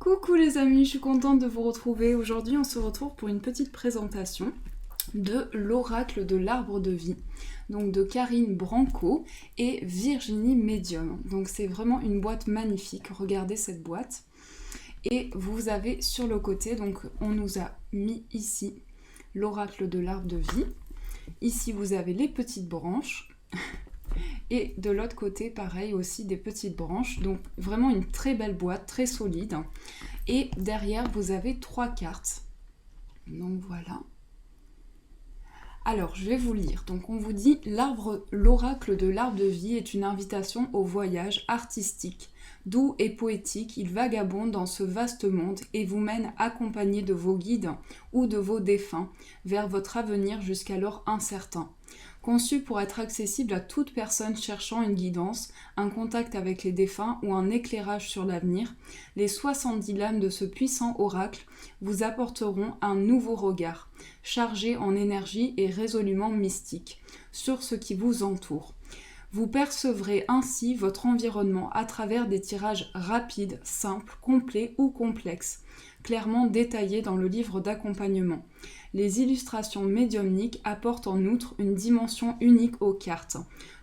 Coucou les amis, je suis contente de vous retrouver. Aujourd'hui, on se retrouve pour une petite présentation de l'oracle de l'arbre de vie, donc de Karine Branco et Virginie Medium. Donc c'est vraiment une boîte magnifique, regardez cette boîte. Et vous avez sur le côté, donc on nous a mis ici l'oracle de l'arbre de vie. Ici vous avez les petites branches. Et de l'autre côté, pareil, aussi des petites branches. Donc vraiment une très belle boîte, très solide. Et derrière, vous avez 3 cartes. Donc voilà. Alors, je vais vous lire. Donc on vous dit, l'oracle de l'arbre de vie est une invitation au voyage artistique. Doux et poétique, il vagabonde dans ce vaste monde et vous mène accompagné de vos guides ou de vos défunts vers votre avenir jusqu'alors incertain. Conçu pour être accessible à toute personne cherchant une guidance, un contact avec les défunts ou un éclairage sur l'avenir, les 70 lames de ce puissant oracle vous apporteront un nouveau regard, chargé en énergie et résolument mystique, sur ce qui vous entoure. Vous percevrez ainsi votre environnement à travers des tirages rapides, simples, complets ou complexes, clairement détaillés dans le livre d'accompagnement. Les illustrations médiumniques apportent en outre une dimension unique aux cartes.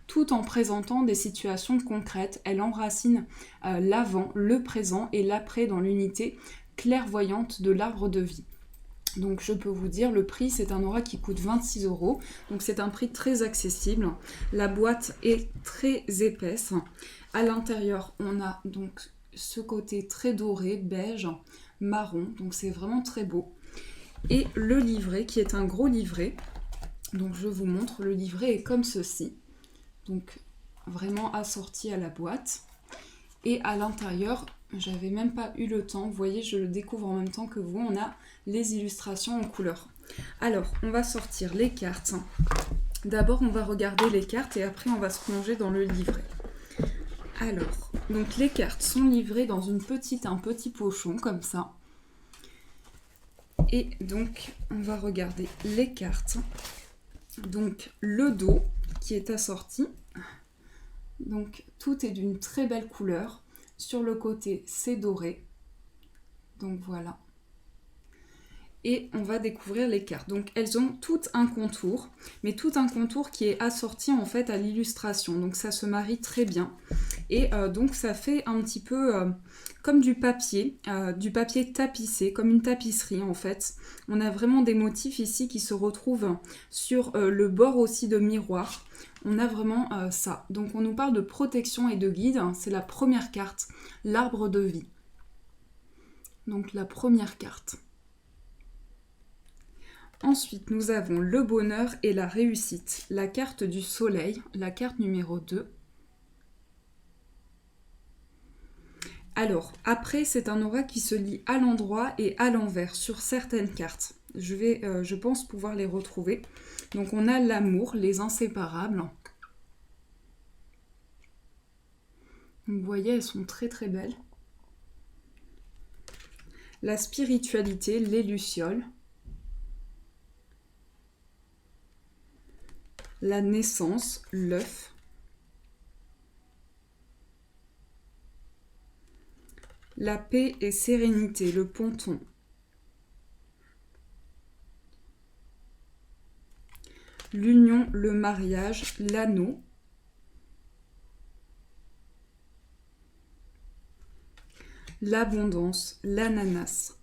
Tout en présentant des situations concrètes, elles enracinent l'avant, le présent et l'après dans l'unité clairvoyante de l'arbre de vie. Donc je peux vous dire, le prix, c'est un oracle qui coûte 26 €. Donc c'est un prix très accessible. La boîte est très épaisse. À l'intérieur, on a donc ce côté très doré, beige, marron. Donc c'est vraiment très beau. Et le livret, qui est un gros livret. Donc je vous montre, le livret est comme ceci. Donc vraiment assorti à la boîte. Et à l'intérieur, j'avais même pas eu le temps, vous voyez, je le découvre en même temps que vous, on a les illustrations en couleur. Alors, on va sortir les cartes. D'abord, on va regarder les cartes et après, on va se plonger dans le livret. Alors, donc les cartes sont livrées dans un petit pochon, comme ça. Et donc, on va regarder les cartes. Donc, le dos qui est assorti. Donc, tout est d'une très belle couleur. Sur le côté, c'est doré. Donc, voilà. Et on va découvrir les cartes. Donc, elles ont toutes un contour, mais tout un contour qui est assorti en fait à l'illustration. Donc, ça se marie très bien. Et donc, ça fait un petit peu comme du papier tapissé, comme une tapisserie en fait. On a vraiment des motifs ici qui se retrouvent sur le bord aussi de miroir. On a vraiment ça. Donc, on nous parle de protection et de guide. C'est la première carte, l'arbre de vie. Donc, la première carte. Ensuite, nous avons le bonheur et la réussite. La carte du soleil, la carte numéro 2. Alors, après, c'est un oracle qui se lit à l'endroit et à l'envers sur certaines cartes. Je pense pouvoir les retrouver. Donc, on a l'amour, les inséparables. Vous voyez, elles sont très très belles. La spiritualité, les lucioles. La naissance, l'œuf. La paix et sérénité, le ponton. L'union, le mariage, l'anneau. L'abondance, l'ananas.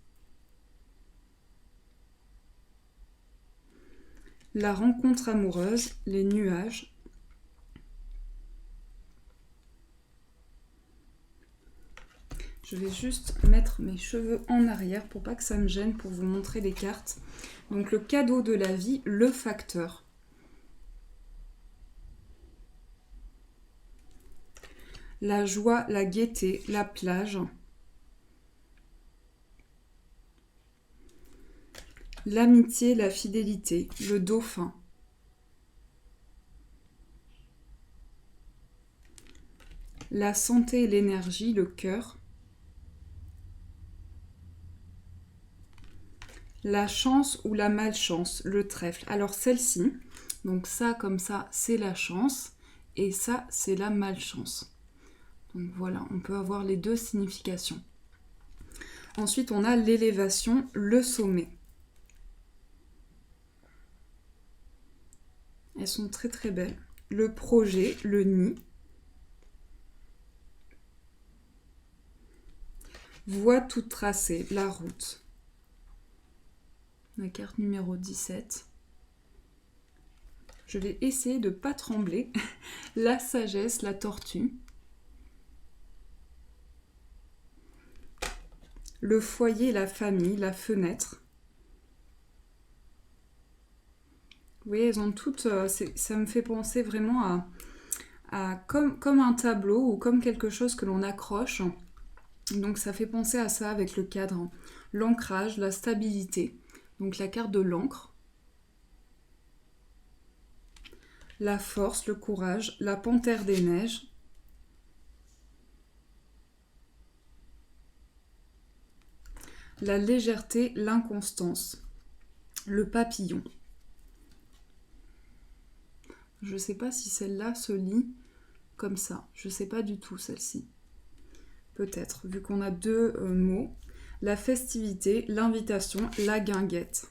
La rencontre amoureuse, les nuages. Je vais juste mettre mes cheveux en arrière pour pas que ça me gêne pour vous montrer les cartes. Donc le cadeau de la vie, le facteur. La joie, la gaieté, la plage. L'amitié, la fidélité, le dauphin. La santé et l'énergie, le cœur. La chance ou la malchance, le trèfle. Alors celle-ci, donc ça comme ça, c'est la chance. Et ça, c'est la malchance. Donc voilà, on peut avoir les deux significations. Ensuite, on a l'élévation, le sommet. Elles sont très très belles. Le projet, le nid. Voie toute tracée, la route. La carte numéro 17. Je vais essayer de ne pas trembler. La sagesse, la tortue. Le foyer, la famille, la fenêtre. Vous voyez, elles ont toutes... ça me fait penser vraiment à comme un tableau ou comme quelque chose que l'on accroche. Donc ça fait penser à ça avec le cadre. L'ancrage, la stabilité. Donc la carte de l'encre. La force, le courage, la panthère des neiges. La légèreté, l'inconstance. Le papillon. Je ne sais pas si celle-là se lit comme ça. Je ne sais pas du tout celle-ci. Peut-être, vu qu'on a deux mots. La festivité, l'invitation, la guinguette.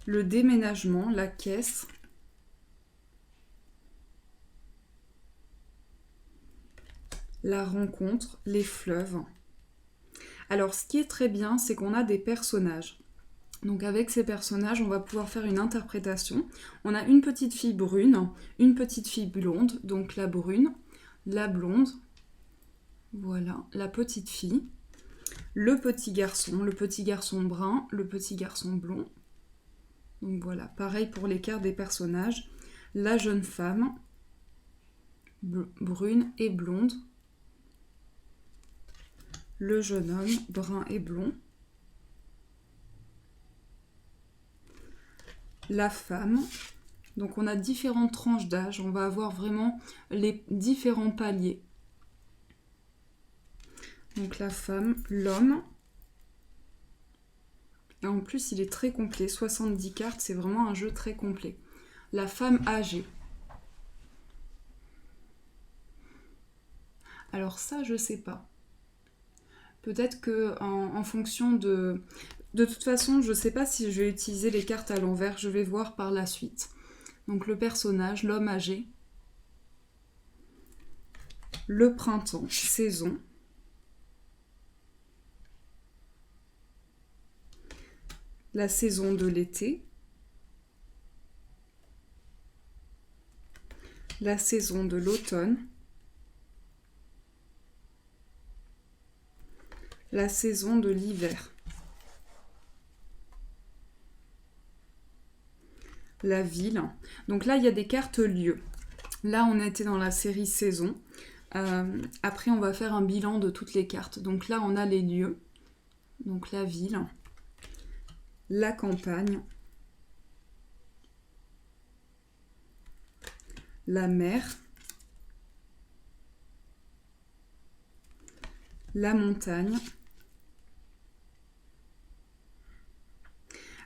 Le déménagement, la caisse. La rencontre, les fleuves. Alors, ce qui est très bien, c'est qu'on a des personnages. Donc avec ces personnages, on va pouvoir faire une interprétation. On a une petite fille brune, une petite fille blonde, donc la brune, la blonde, voilà, la petite fille, le petit garçon brun, le petit garçon blond. Donc voilà, pareil pour les cartes des personnages. La jeune femme, brune et blonde. Le jeune homme, brun et blond. La femme. Donc on a différentes tranches d'âge. On va avoir vraiment les différents paliers. Donc la femme, l'homme. Et en plus, il est très complet. 70 cartes, c'est vraiment un jeu très complet. La femme âgée. Alors ça, je sais pas. Peut-être que en fonction de... De toute façon, je ne sais pas si je vais utiliser les cartes à l'envers. Je vais voir par la suite. Donc le personnage, l'homme âgé. Le printemps, saison. La saison de l'été. La saison de l'automne. La saison de l'hiver. La ville. Donc là, il y a des cartes lieux. Là, on était dans la série saison. Après, on va faire un bilan de toutes les cartes. Donc là, on a les lieux. Donc la ville. La campagne. La mer. La montagne.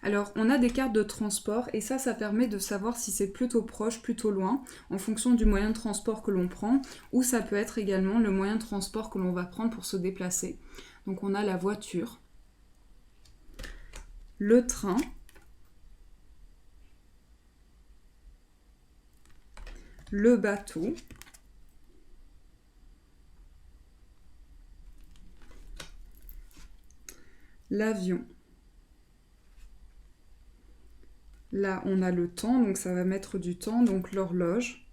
Alors, on a des cartes de transport et ça permet de savoir si c'est plutôt proche, plutôt loin, en fonction du moyen de transport que l'on prend, ou ça peut être également le moyen de transport que l'on va prendre pour se déplacer. Donc, on a la voiture, le train, le bateau, l'avion. Là, on a le temps, donc ça va mettre du temps, donc l'horloge.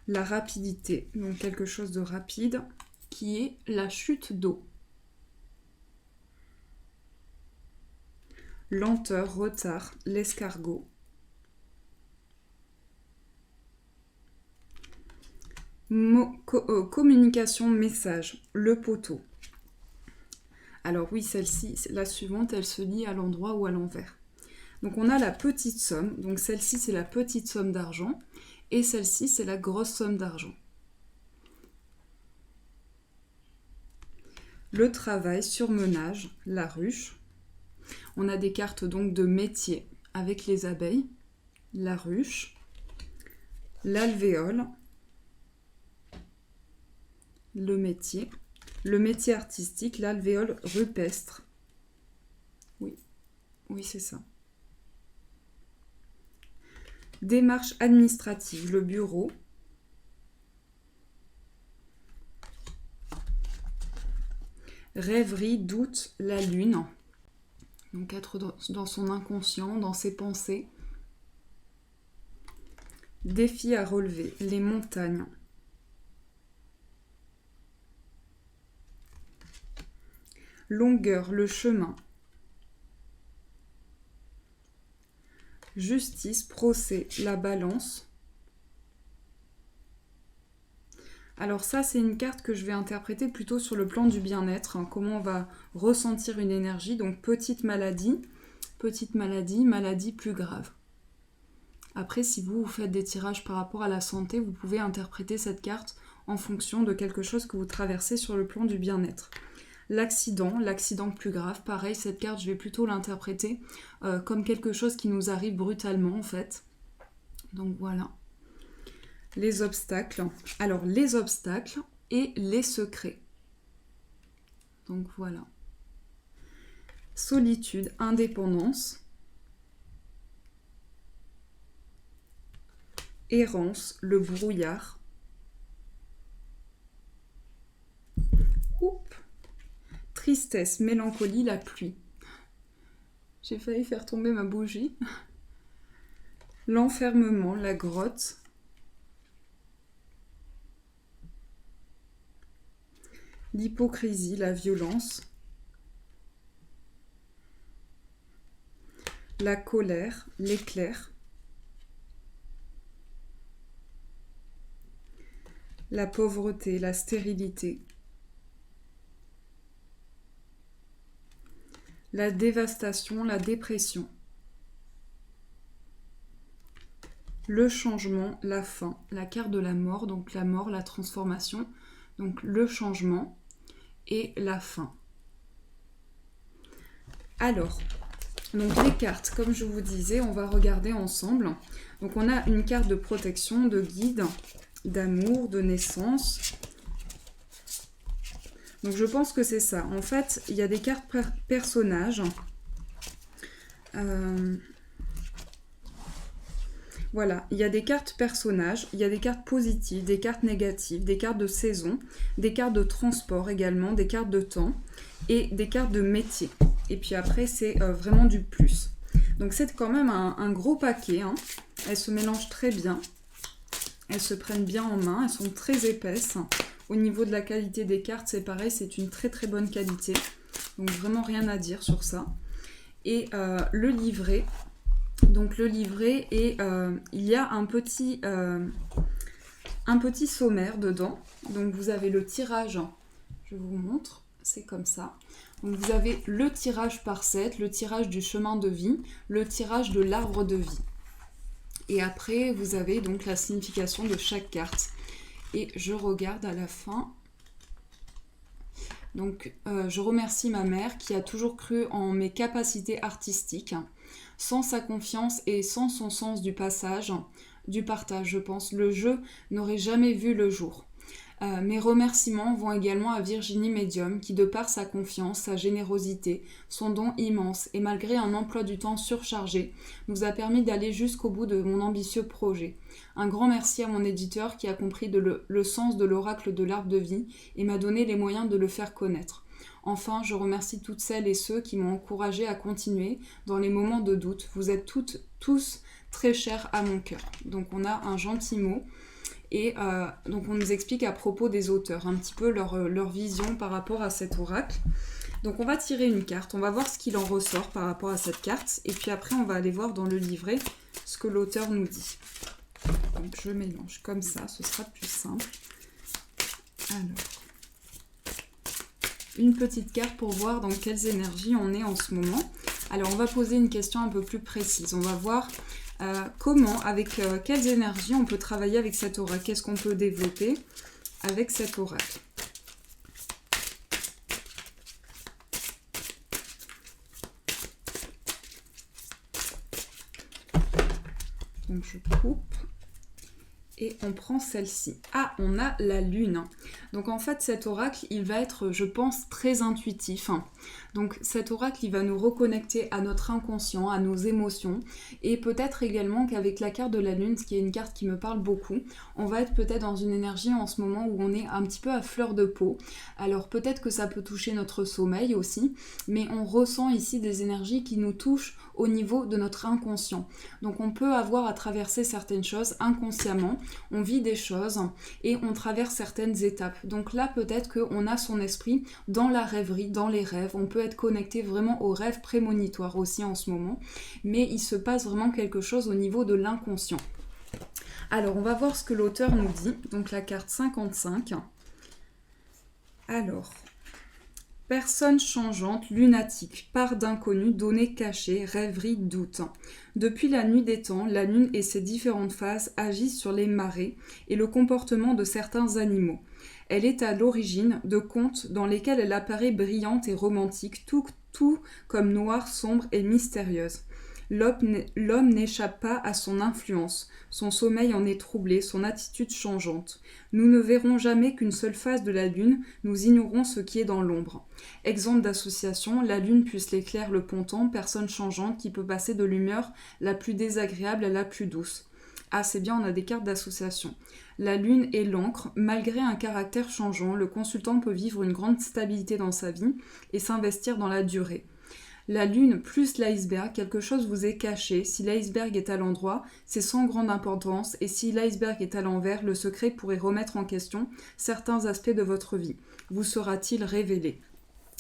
La rapidité, donc quelque chose de rapide, qui est la chute d'eau. Lenteur, retard, l'escargot. Communication, message, le poteau. Alors oui, celle-ci, la suivante, elle se lit à l'endroit ou à l'envers. Donc on a la petite somme, donc celle-ci c'est la petite somme d'argent, et celle-ci c'est la grosse somme d'argent. Le travail, surmenage, la ruche. On a des cartes donc de métier avec les abeilles, la ruche, l'alvéole, le métier. Le métier artistique, l'alvéole rupestre. Oui, oui, c'est ça. Démarche administrative, le bureau. Rêverie, doute, la lune. Donc être dans son inconscient, dans ses pensées. Défi à relever, les montagnes. Longueur, le chemin. Justice, procès, la balance. Alors ça, c'est une carte que je vais interpréter plutôt sur le plan du bien-être, hein, comment on va ressentir une énergie. Donc petite maladie, maladie plus grave. Après, si vous faites des tirages par rapport à la santé, vous pouvez interpréter cette carte en fonction de quelque chose que vous traversez sur le plan du bien-être. L'accident plus grave, pareil, cette carte, je vais plutôt l'interpréter comme quelque chose qui nous arrive brutalement, en fait. Donc voilà. Les obstacles. Alors, les obstacles et les secrets. Donc voilà. Solitude, indépendance. Errance, le brouillard. Oups. Tristesse, mélancolie, la pluie. J'ai failli faire tomber ma bougie. L'enfermement, la grotte. L'hypocrisie, la violence. La colère, l'éclair. La pauvreté, la stérilité. La dévastation, la dépression. Le changement, la fin, la carte de la mort, donc la mort, la transformation, donc le changement et la fin. Alors, donc les cartes, comme je vous disais, on va regarder ensemble. Donc on a une carte de protection, de guide, d'amour, de naissance. Donc je pense que c'est ça. En fait, il y a des cartes personnages. Voilà, il y a des cartes personnages, il y a des cartes positives, des cartes négatives, des cartes de saison, des cartes de transport également, des cartes de temps et des cartes de métier. Et puis après, c'est vraiment du plus. Donc c'est quand même un gros paquet. Hein. Elles se mélangent très bien. Elles se prennent bien en main. Elles sont très épaisses. Au niveau de la qualité des cartes, c'est pareil, c'est une très très bonne qualité. Donc vraiment rien à dire sur ça. Et le livret. Donc le livret, et il y a un petit sommaire dedans. Donc vous avez le tirage, je vous montre, c'est comme ça. Donc vous avez le tirage par 7, le tirage du chemin de vie, le tirage de l'arbre de vie. Et après, vous avez donc la signification de chaque carte. Et je regarde à la fin. Donc, je remercie ma mère qui a toujours cru en mes capacités artistiques. Sans sa confiance et sans son sens du partage, je pense, le jeu n'aurait jamais vu le jour. Mes remerciements vont également à Virginie Medium qui, de par sa confiance, sa générosité, son don immense et malgré un emploi du temps surchargé, nous a permis d'aller jusqu'au bout de mon ambitieux projet. Un grand merci à mon éditeur qui a compris le sens de l'oracle de l'arbre de vie et m'a donné les moyens de le faire connaître. Enfin, je remercie toutes celles et ceux qui m'ont encouragé à continuer dans les moments de doute. Vous êtes tous très chers à mon cœur. Donc on a un gentil mot. Et donc on nous explique à propos des auteurs, un petit peu leur vision par rapport à cet oracle. Donc on va tirer une carte, on va voir ce qu'il en ressort par rapport à cette carte. Et puis après on va aller voir dans le livret ce que l'auteur nous dit. Donc je mélange comme ça, ce sera plus simple. Alors, une petite carte pour voir dans quelles énergies on est en ce moment. Alors on va poser une question un peu plus précise. On va voir comment, avec quelles énergies on peut travailler avec cet oracle. Qu'est-ce qu'on peut développer avec cet oracle. Donc je coupe Et on prend celle-ci. Ah, on a la lune. Donc en fait, cet oracle, il va être, je pense, très intuitif. Donc cet oracle, il va nous reconnecter à notre inconscient, à nos émotions. Et peut-être également qu'avec la carte de la lune, ce qui est une carte qui me parle beaucoup, on va être peut-être dans une énergie en ce moment où on est un petit peu à fleur de peau. Alors peut-être que ça peut toucher notre sommeil aussi, mais on ressent ici des énergies qui nous touchent au niveau de notre inconscient. Donc on peut avoir à traverser certaines choses inconsciemment, on vit des choses et on traverse certaines étapes. Donc là peut-être qu'on a son esprit dans la rêverie, dans les rêves, on peut être connecté vraiment aux rêves prémonitoires aussi en ce moment, mais il se passe vraiment quelque chose au niveau de l'inconscient. Alors on va voir ce que l'auteur nous dit, donc la carte 55. Alors... Personne changeante, lunatique, part d'inconnu, données cachées, rêverie, doute. Depuis la nuit des temps, la lune et ses différentes phases agissent sur les marées et le comportement de certains animaux. Elle est à l'origine de contes dans lesquels elle apparaît brillante et romantique, tout comme noire, sombre et mystérieuse. L'homme n'échappe pas à son influence, son sommeil en est troublé, son attitude changeante. Nous ne verrons jamais qu'une seule face de la lune, nous ignorons ce qui est dans l'ombre. Exemple d'association, la lune plus l'éclair, le ponton, personne changeante qui peut passer de l'humeur la plus désagréable à la plus douce. Ah, c'est bien, on a des cartes d'association. La lune est l'encre, malgré un caractère changeant, le consultant peut vivre une grande stabilité dans sa vie et s'investir dans la durée. La lune plus l'iceberg, quelque chose vous est caché. Si l'iceberg est à l'endroit, c'est sans grande importance. Et si l'iceberg est à l'envers, le secret pourrait remettre en question certains aspects de votre vie. Vous sera-t-il révélé ?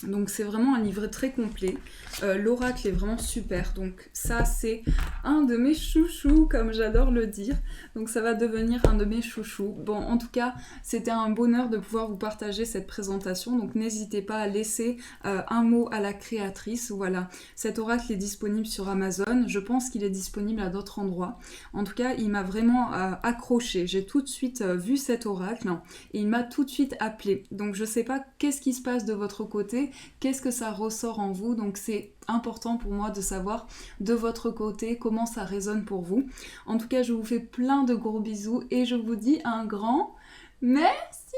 Donc c'est vraiment un livret très complet. L'oracle est vraiment super. Donc ça c'est un de mes chouchous, comme j'adore le dire. Donc ça va devenir un de mes chouchous. Bon, en tout cas, c'était un bonheur de pouvoir vous partager cette présentation. Donc n'hésitez pas à laisser un mot à la créatrice. Voilà, cet oracle est disponible sur Amazon. Je pense qu'il est disponible à d'autres endroits. En tout cas, il m'a vraiment accroché. J'ai tout de suite vu cet oracle et il m'a tout de suite appelé. Donc je sais pas qu'est-ce qui se passe de votre côté. Qu'est-ce que ça ressort en vous? Donc c'est important pour moi de savoir de votre côté comment ça résonne pour vous. En tout cas, je vous fais plein de gros bisous et je vous dis un grand merci.